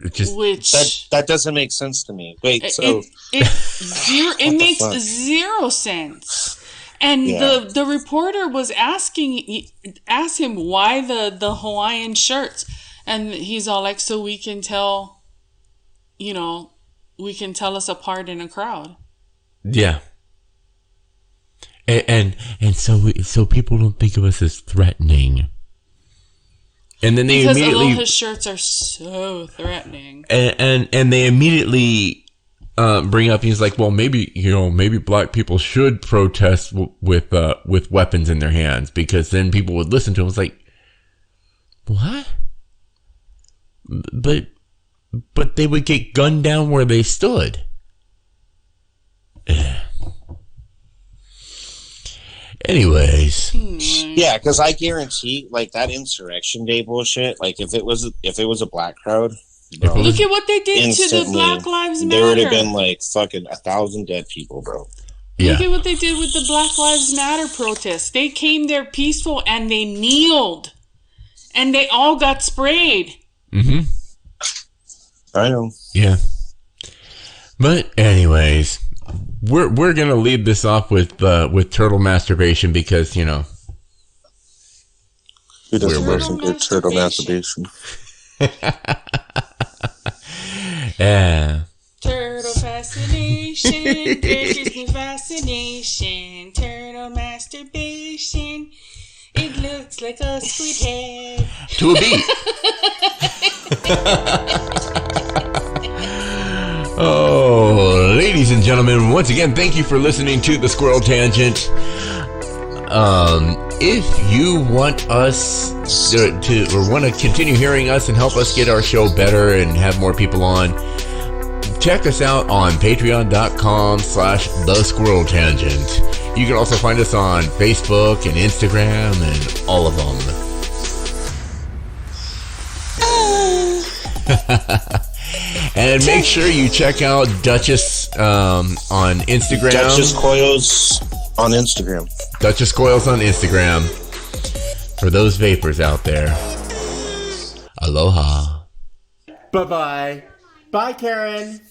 That doesn't make sense to me. Wait, it makes zero sense. And the reporter was asked him why the Hawaiian shirts, and he's all like, so we can tell us apart in a crowd. Yeah. And so people don't think of us as threatening. And then they immediately, aloha shirts are so threatening. And they immediately bring up, he's like, well, maybe black people should protest with weapons in their hands, because then people would listen to him. It's like, what? But they would get gunned down where they stood. Anyways. Yeah, because I guarantee, like, that Insurrection Day bullshit, like, if it was a black crowd, bro, look at what they did to the Black Lives Matter. There would have been, like, fucking 1,000 dead people, bro. Yeah. Look at what they did with the Black Lives Matter protests. They came there peaceful and they kneeled. And they all got sprayed. Mm-hmm. I know. Yeah. But anyways, we're gonna leave this off with turtle masturbation, because who doesn't love some good turtle masturbation? Yeah. Turtle fascination, precious fascination, turtle masturbation. It looks like a squid head. To a beat. Oh, ladies and gentlemen, once again, thank you for listening to the Squirrel Tangent. If you want us to or want to continue hearing us and help us get our show better and have more people on, check us out on patreon.com/The Squirrel Tangent. You can also find us on Facebook and Instagram and all of them. And make sure you check out Duchess on Instagram. Duchess Coils on Instagram. Duchess Coils on Instagram. For those vapors out there. Aloha. Bye-bye. Bye, Karen.